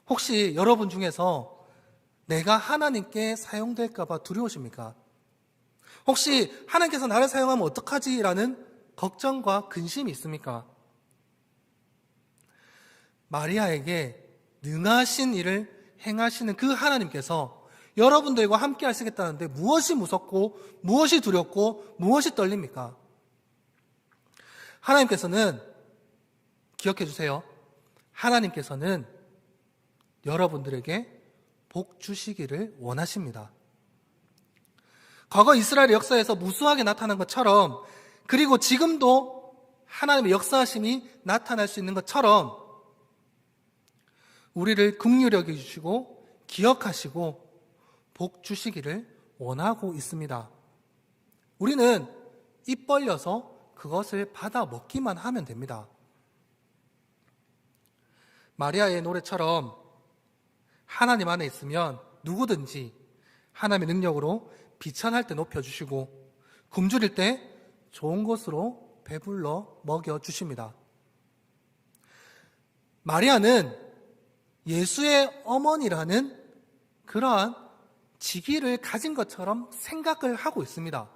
혹시 여러분 중에서 내가 하나님께 사용될까 봐 두려우십니까? 혹시 하나님께서 나를 사용하면 어떡하지? 라는 걱정과 근심이 있습니까? 마리아에게 능하신 일을 행하시는 그 하나님께서 여러분들과 함께 하시겠다는데 무엇이 무섭고 무엇이 두렵고 무엇이 떨립니까? 하나님께서는 기억해 주세요. 하나님께서는 여러분들에게 복 주시기를 원하십니다. 과거 이스라엘의 역사에서 무수하게 나타난 것처럼, 그리고 지금도 하나님의 역사하심이 나타날 수 있는 것처럼 우리를 긍휼히 여겨주시고 기억하시고 복 주시기를 원하고 있습니다. 우리는 입 벌려서 그것을 받아 먹기만 하면 됩니다. 마리아의 노래처럼 하나님 안에 있으면 누구든지 하나님의 능력으로 비천할 때 높여주시고 굶주릴 때 좋은 것으로 배불러 먹여주십니다. 마리아는 예수의 어머니라는 그러한 직위를 가진 것처럼 생각을 하고 있습니다.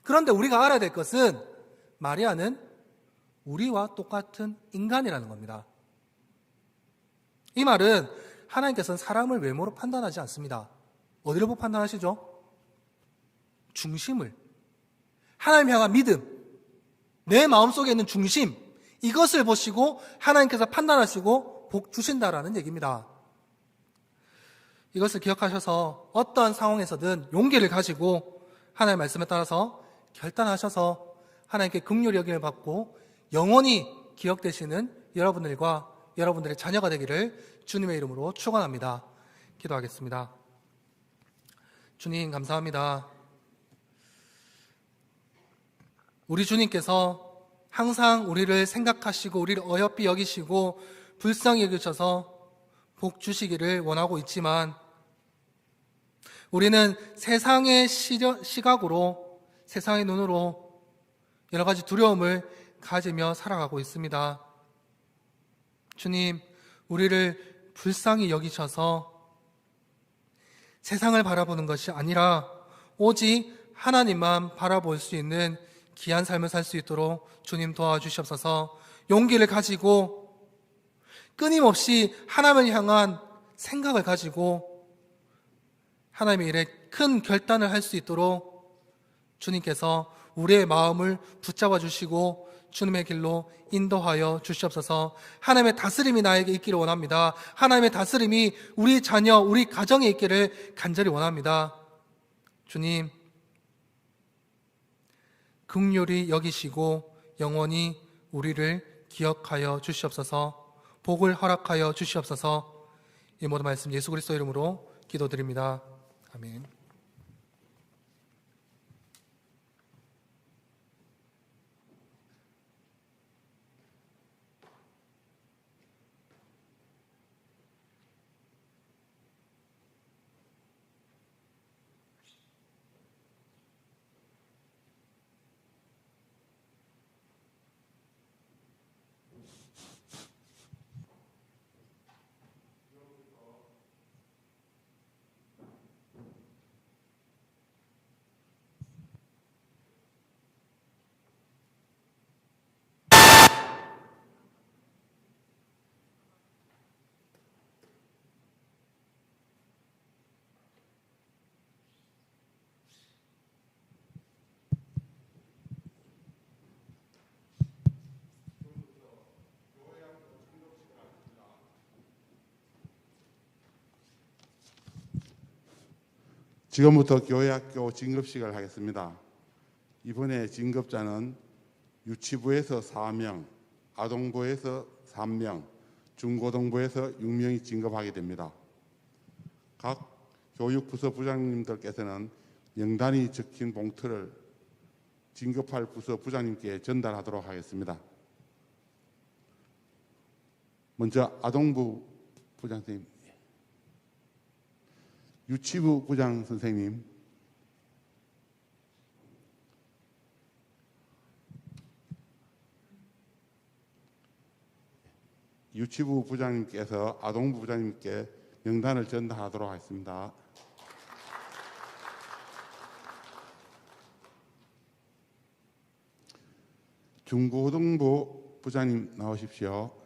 그런데 우리가 알아야 될 것은 마리아는 우리와 똑같은 인간이라는 겁니다. 이 말은 하나님께서는 사람을 외모로 판단하지 않습니다. 어디를 보고 판단하시죠? 중심을. 하나님 향한 믿음, 내 마음속에 있는 중심, 이것을 보시고 하나님께서 판단하시고 복 주신다라는 얘기입니다. 이것을 기억하셔서 어떠한 상황에서든 용기를 가지고 하나님의 말씀에 따라서 결단하셔서 하나님께 긍휼히 여김을 받고 영원히 기억되시는 여러분들과 여러분들의 자녀가 되기를 주님의 이름으로 축원합니다. 기도하겠습니다. 주님 감사합니다. 우리 주님께서 항상 우리를 생각하시고 우리를 어여삐 여기시고 불쌍히 여기셔서 복 주시기를 원하고 있지만 우리는 세상의 시각으로 세상의 눈으로 여러 가지 두려움을 가지며 살아가고 있습니다. 주님, 우리를 불쌍히 여기셔서 세상을 바라보는 것이 아니라 오직 하나님만 바라볼 수 있는 귀한 삶을 살 수 있도록 주님 도와주시옵소서. 용기를 가지고 끊임없이 하나님을 향한 생각을 가지고 하나님의 일에 큰 결단을 할 수 있도록 주님께서 우리의 마음을 붙잡아 주시고 주님의 길로 인도하여 주시옵소서. 하나님의 다스림이 나에게 있기를 원합니다. 하나님의 다스림이 우리 자녀, 우리 가정에 있기를 간절히 원합니다. 주님, 긍휼히 여기시고 영원히 우리를 기억하여 주시옵소서. 복을 허락하여 주시옵소서. 이 모든 말씀 예수 그리스도 이름으로 기도드립니다. 아멘. 지금부터 교회학교 진급식을 하겠습니다. 이번에 진급자는 유치부에서 4명, 아동부에서 3명, 중고등부에서 6명이 진급하게 됩니다. 각 교육부서 부장님들께서는 명단이 적힌 봉투를 진급할 부서 부장님께 전달하도록 하겠습니다. 먼저 아동부 부장 선생님, 유치부 부장 선생님, 유치부 부장님께서 아동부 부장님께 명단을 전달하도록 하겠습니다. 중고등부 부장님 나오십시오.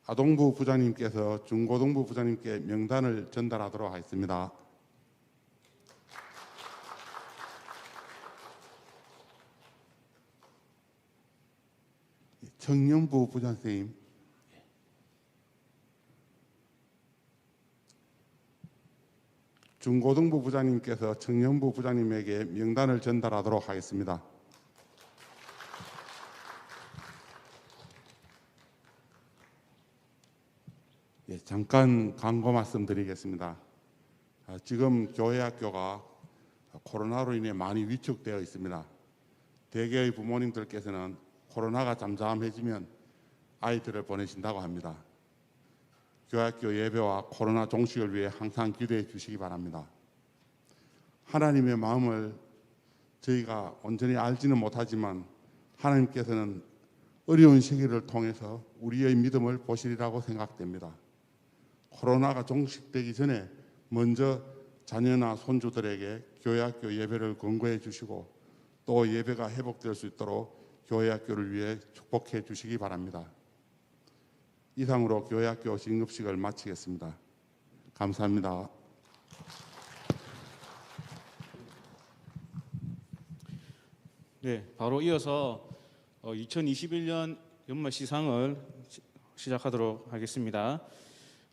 아동부 부장님께서 중고등부 부장님께 명단을 전달하도록 하겠습니다. 청년부 부장 선생님, 중고등부 부장님께서 청년부 부장님에게 명단을 전달하도록 하겠습니다. 예, 잠깐 광고 말씀드리겠습니다. 지금 교회 학교가 코로나로 인해 많이 위축되어 있습니다. 대개의 부모님들께서는 코로나가 잠잠해지면 아이들을 보내신다고 합니다. 교회학교 예배와 코로나 종식을 위해 항상 기도해 주시기 바랍니다. 하나님의 마음을 저희가 온전히 알지는 못하지만 하나님께서는 어려운 시기를 통해서 우리의 믿음을 보시리라고 생각됩니다. 코로나가 종식되기 전에 먼저 자녀나 손주들에게 교회학교 예배를 권고해 주시고 또 예배가 회복될 수 있도록 교회학교를 위해 축복해 주시기 바랍니다. 이상으로 교회학교 진급식을 마치겠습니다. 감사합니다. 네, 바로 이어서 2021년 연말 시상을 시작하도록 하겠습니다.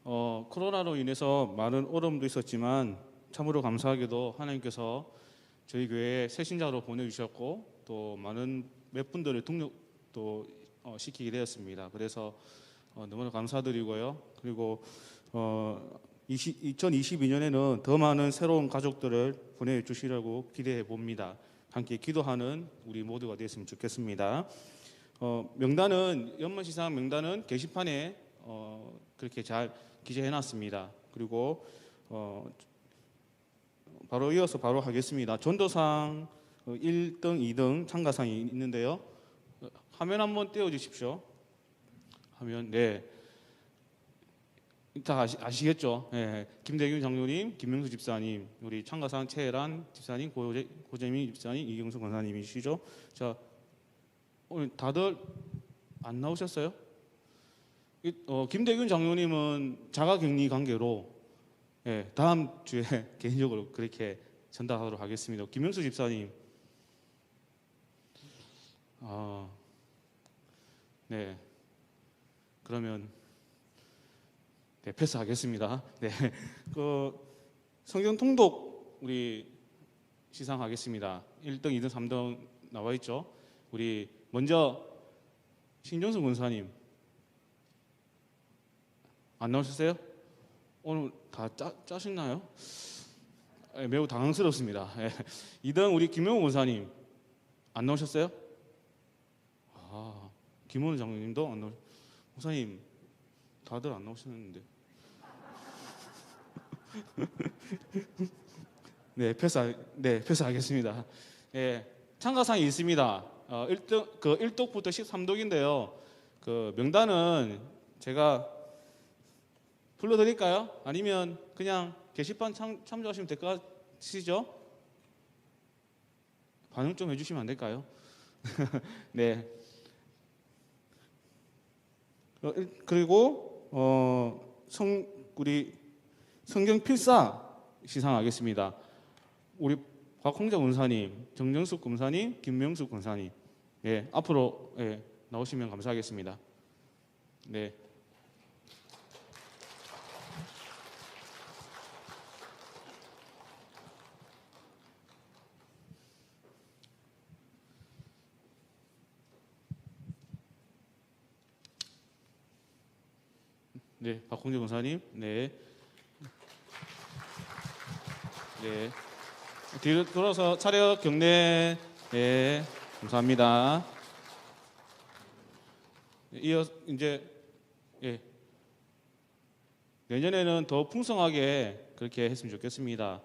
코로나로 인해서 많은 어려움도 있었지만 참으로 감사하게도 하나님께서 저희 교회에 새신자로 보내주셨고 또 많은 몇 분들을 등록도 시키게 되었습니다. 그래서 너무나 감사드리고요. 그리고 2022년에는 더 많은 새로운 가족들을 보내주시려고 기대해 봅니다. 함께 기도하는 우리 모두가 되었으면 좋겠습니다. 명단은 연말시상 명단은 게시판에 그렇게 잘 기재해놨습니다. 그리고 바로 이어서 바로 하겠습니다. 전도상 1등, 2등 참가상이 있는데요. 화면 한번 띄워주십시오. 화면, 네. 다 아시겠죠? 네. 김대균 장로님, 김명수 집사님, 우리 참가상 최혜란 집사님, 고재민 집사님, 이경수 권사님이시죠? 자, 오늘 다들 안 나오셨어요? 김대균 장로님은 자가격리 관계로 다음 주에 개인적으로 그렇게 전달하도록 하겠습니다. 김명수 집사님, 네, 그러면 네, 패스하겠습니다. 네, 성경 통독 우리 시상하겠습니다. 1등, 2등, 3등 나와 있죠. 우리 먼저 신정수 권사님 안 나오셨어요? 오늘 다 짜셨나요? 매우 당황스럽습니다. 2등 우리 김명호 권사님 안 나오셨어요? 김원우 장로님도 안 나오셨어요. 권사님 다들 안 나오셨는데. 네, 패스하겠습니다. 참가상이 있습니다. 1독부터 13독인데요. 명단은 제가 불러드릴까요? 아니면 그냥 게시판 참조하시면 될 것 같으시죠? 반응 좀 해주시면 안 될까요? 네. 그리고 우리 성경 필사 시상하겠습니다. 우리 박홍자 권사님, 정정숙 권사님, 김명숙 권사님, 앞으로 나오시면 감사하겠습니다. 네. 네, 박홍재 권사님, 네, 뒤로 돌아서 차렷 경례, 네, 감사합니다. 이제 내년에는 더 풍성하게 그렇게 했으면 좋겠습니다.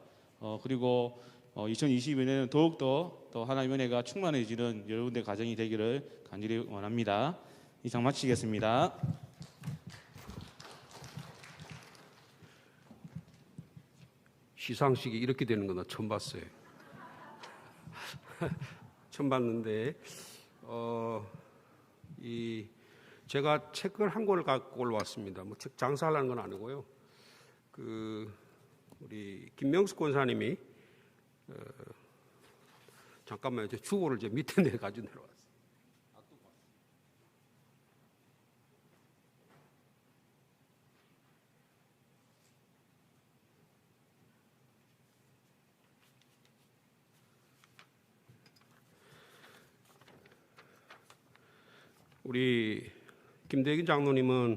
그리고 2022년에는 더욱더 더 하나님의 은혜가 충만해지는 여러분들 가정이 되기를 간절히 원합니다. 이상 마치겠습니다. 시상식이 이렇게 되는 건 처음 봤어요. 처음 봤는데, 제가 책을 한 권을 갖고 올라왔습니다. 뭐 책 장사하려는 건 아니고요. 우리 김명숙 권사님이 잠깐만요. 저 주고를 이제 밑에 내 가지고 내려왔어요. 우리 김대균 장로님은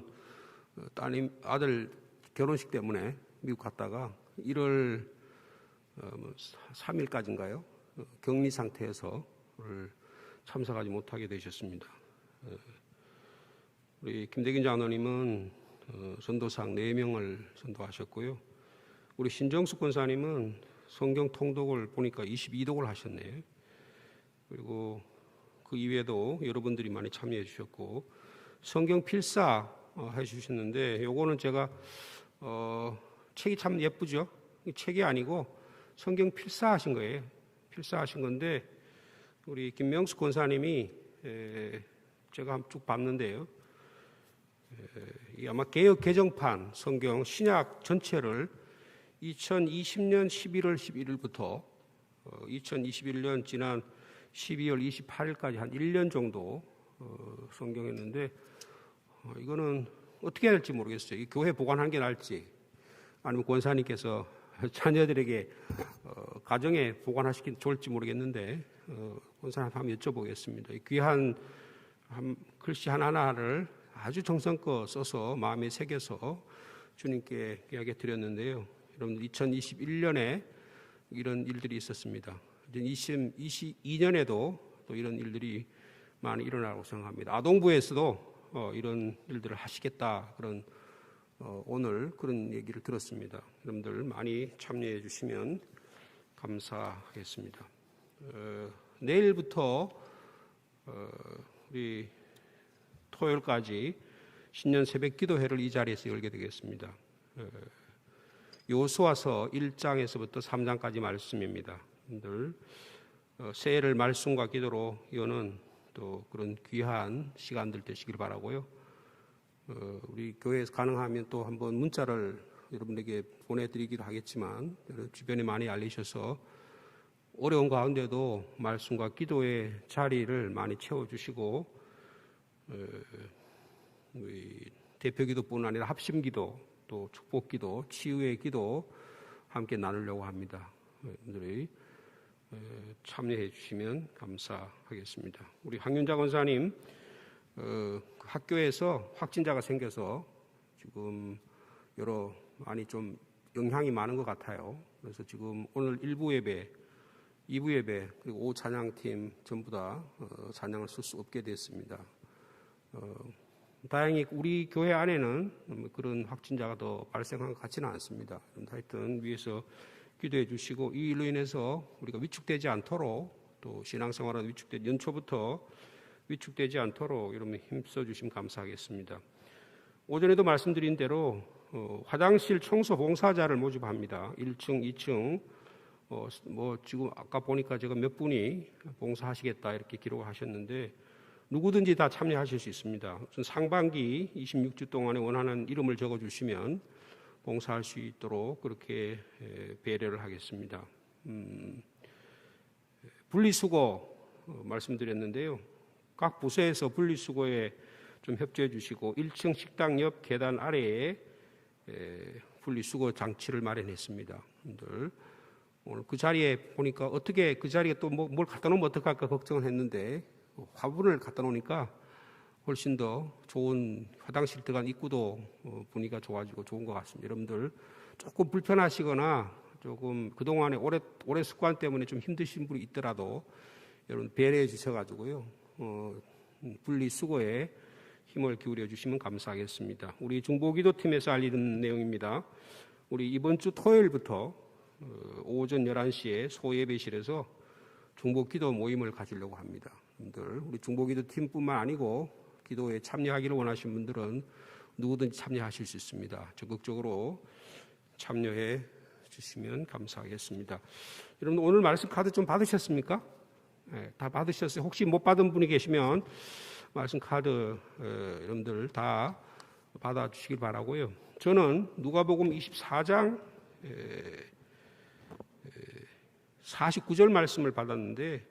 따님 아들 결혼식 때문에 미국 갔다가 1월 3일까지인가요? 격리 상태에서 오늘 참석하지 못하게 되셨습니다. 우리 김대균 장로님은 전도상 4명을 전도하셨고요. 우리 신정숙 권사님은 성경 통독을 보니까 22독을 하셨네요. 그리고 그 이외에도 여러분들이 많이 참여해 주셨고 성경 필사 해 주셨는데 요거는 제가 책이 참 예쁘죠. 책이 아니고 성경 필사하신 거예요. 필사하신 건데 우리 김명숙 권사님이 제가 한번 쭉 봤는데요. 아마 개역 개정판 성경 신약 전체를 2020년 11월 11일부터 2021년 지난 12월 28일까지 한 1년 정도 성경했는데 이거는 어떻게 해야 될지 모르겠어요. 이 교회 보관하는 게 나을지 아니면 권사님께서 자녀들에게 가정에 보관하시기 좋을지 모르겠는데 권사님 한번 여쭤보겠습니다. 이 귀한 글씨 하나하나를 아주 정성껏 써서 마음에 새겨서 주님께 이야기 드렸는데요. 여러분 2021년에 이런 일들이 있었습니다. 2022년에도 또 이런 일들이 많이 일어나고 생각합니다. 아동부에서도 이런 일들을 하시겠다 그런 오늘 그런 얘기를 들었습니다. 여러분들 많이 참여해 주시면 감사하겠습니다. 내일부터 우리 토요일까지 신년 새벽 기도회를 이 자리에서 열게 되겠습니다. 요수아서 1장에서부터 3장까지 말씀입니다. 여러분들 새해를 말씀과 기도로 여는 또 그런 귀한 시간들 되시길 바라고요. 우리 교회에서 가능하면 또 한번 문자를 여러분에게 보내드리기도 하겠지만 주변에 많이 알리셔서 어려운 가운데도 말씀과 기도의 자리를 많이 채워주시고 대표기도뿐 아니라 합심기도 또 축복기도 치유의 기도 함께 나누려고 합니다. 여러분들이 참여해 주시면 감사하겠습니다. 우리 황윤자 권사님 학교에서 확진자가 생겨서 지금 여러 많이 좀 영향이 많은 것 같아요. 그래서 지금 오늘 1부 예배, 2부 예배 그리고 오후 찬양팀 전부 다 찬양을 쓸 수 없게 됐습니다. 다행히 우리 교회 안에는 그런 확진자가 더 발생한 것 같지는 않습니다. 하여튼 위에서 기도해 주시고 이 일로 인해서 우리가 위축되지 않도록 또 신앙생활은 연초부터 위축되지 않도록 여러분 힘써 주시면 감사하겠습니다. 오전에도 말씀드린 대로 화장실 청소 봉사자를 모집합니다. 1층, 2층 지금 아까 보니까 제가 몇 분이 봉사하시겠다 이렇게 기록하셨는데 누구든지 다 참여하실 수 있습니다. 상반기 26주 동안에 원하는 이름을 적어주시면 봉사할 수 있도록 그렇게 배려를 하겠습니다. 분리수거 말씀드렸는데요. 각 부서에서 분리수거에 좀 협조해 주시고 1층 식당 옆 계단 아래에 분리수거 장치를 마련했습니다. 오늘 그 자리에 보니까 어떻게 그 자리에 또 뭘 갖다 놓으면 어떡할까 걱정을 했는데 화분을 갖다 놓으니까 훨씬 더 좋은 화장실 들어간 입구도 분위기가 좋아지고 좋은 것 같습니다. 여러분들 조금 불편하시거나 조금 그동안에 오래 습관 때문에 좀 힘드신 분이 있더라도 여러분 배려해 주셔가지고요. 분리수거에 힘을 기울여 주시면 감사하겠습니다. 우리 중보기도팀에서 알리는 내용입니다. 우리 이번 주 토요일부터 오전 11시에 소예배실에서 중보기도 모임을 가지려고 합니다. 여러분들 우리 중보기도팀뿐만 아니고 기도에 참여하기를 원하시는 분들은 누구든지 참여하실 수 있습니다. 적극적으로 참여해 주시면 감사하겠습니다. 여러분 오늘 말씀 카드 좀 받으셨습니까? 네, 다 받으셨어요. 혹시 못 받은 분이 계시면 말씀 카드 여러분들 다 받아주시길 바라고요. 저는 누가복음 24장 49절 말씀을 받았는데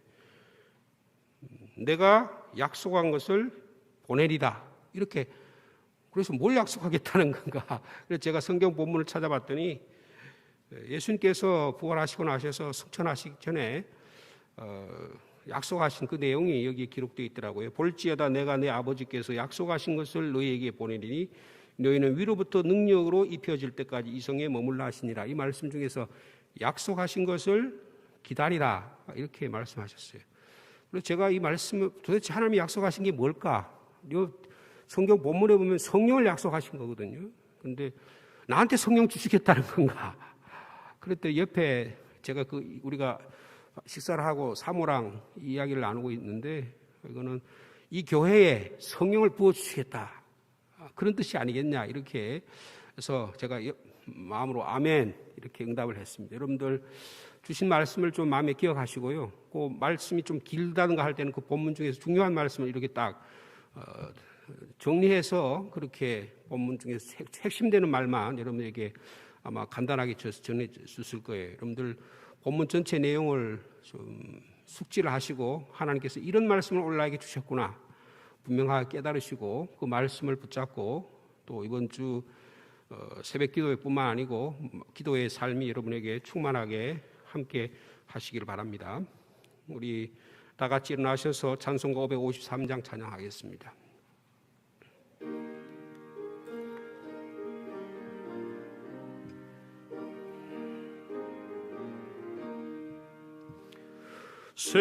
내가 약속한 것을 보내리다 이렇게 그래서 뭘 약속하겠다는 건가? 그래서 제가 성경 본문을 찾아봤더니 예수님께서 부활하시고 나셔서 승천하시기 전에 약속하신 그 내용이 여기에 기록되어 있더라고요. 볼지어다 내가 내 아버지께서 약속하신 것을 너희에게 보내리니 너희는 위로부터 능력으로 입혀질 때까지 이 성에 머물라 하시니라. 이 말씀 중에서 약속하신 것을 기다리라 이렇게 말씀하셨어요. 그래서 제가 이 말씀을 도대체 하나님이 약속하신 게 뭘까? 이 성경 본문에 보면 성령을 약속하신 거거든요. 그런데 나한테 성령 주시겠다는 건가? 그랬더니 옆에 제가 우리가 식사를 하고 사모랑 이야기를 나누고 있는데 이거는 이 교회에 성령을 부어주시겠다 그런 뜻이 아니겠냐 이렇게 해서 제가 마음으로 아멘 이렇게 응답을 했습니다. 여러분들 주신 말씀을 좀 마음에 기억하시고요. 그 말씀이 좀 길다든가 할 때는 그 본문 중에서 중요한 말씀을 이렇게 딱 정리해서 그렇게 본문 중에서 핵심되는 말만 여러분에게 아마 간단하게 전해 줬을 거예요. 여러분들 본문 전체 내용을 좀 숙지를 하시고 하나님께서 이런 말씀을 올라에게 주셨구나 분명하게 깨달으시고 그 말씀을 붙잡고 또 이번 주 새벽 기도회뿐만 아니고 기도의 삶이 여러분에게 충만하게 함께 하시기를 바랍니다. 우리 다 같이 일어나셔서 찬송가 553장 찬양하겠습니다. 새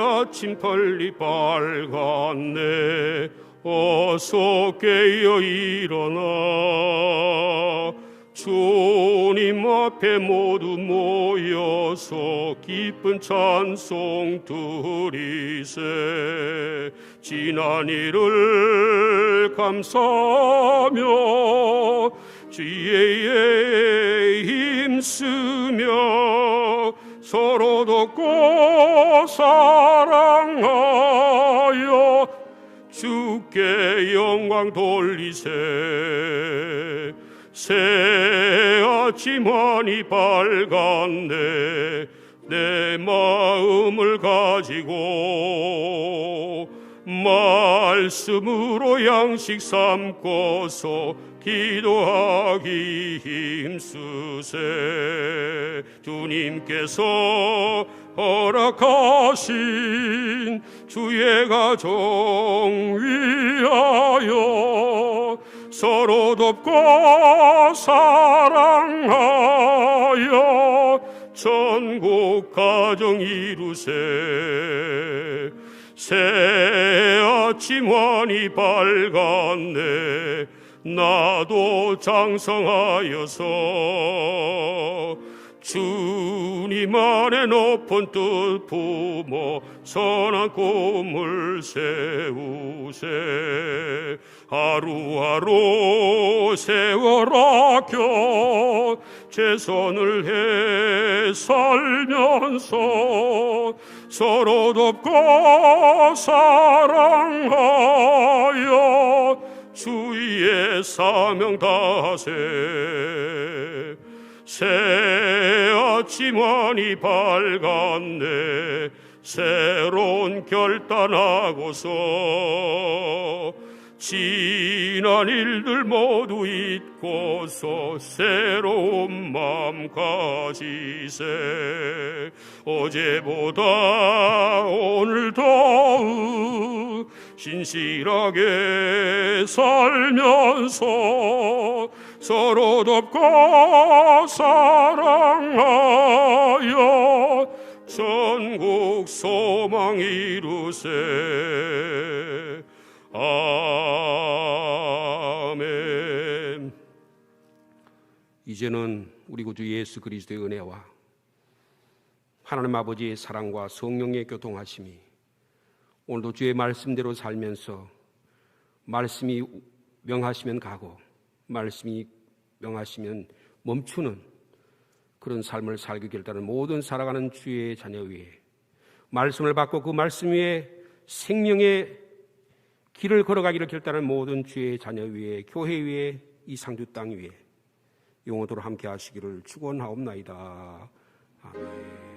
아침 빨리 밝았네 어서 깨어 일어나 주님 앞에 모두 모여서 기쁜 찬송 드리세 지난 일을 감사하며 주의 힘쓰며 서로 돕고 사랑하여 주께 영광 돌리세 새 아침 하니 밝았네 내 마음을 가지고 말씀으로 양식 삼고서 기도하기 힘쓰세 주님께서 허락하신 주의 가정 위하여 서로 돕고 사랑하여 천국 가정 이루세 새 아침 환히 밝았네 나도 장성하여서 주님 안에 높은 뜻 품어 선한 꿈을 세우세 하루하루 세월 아껴 최선을 해 살면서 서로 돕고 사랑하여 주의 사명 다하세 새 아침 환히 밝았네 새로운 결단하고서 지난 일들 모두 잊고서 새로운 마음 가지세 어제보다 오늘 더 신실하게 살면서 서로 돕고 사랑하여 전국 소망 이루세 아멘. 이제는 우리 구주 예수 그리스도의 은혜와 하나님 아버지의 사랑과 성령의 교통하심이 오늘도 주의 말씀대로 살면서 말씀이 명하시면 가고 말씀이 명하시면 멈추는 그런 삶을 살기 결단하는 모든 살아가는 주의 자녀 위에 말씀을 받고 그 말씀 위에 생명의 길을 걸어가기를 결단하는 모든 주의 자녀 위에 교회 위에 이 상주 땅 위에 영원토록 함께 하시기를 축원하옵나이다. 아멘.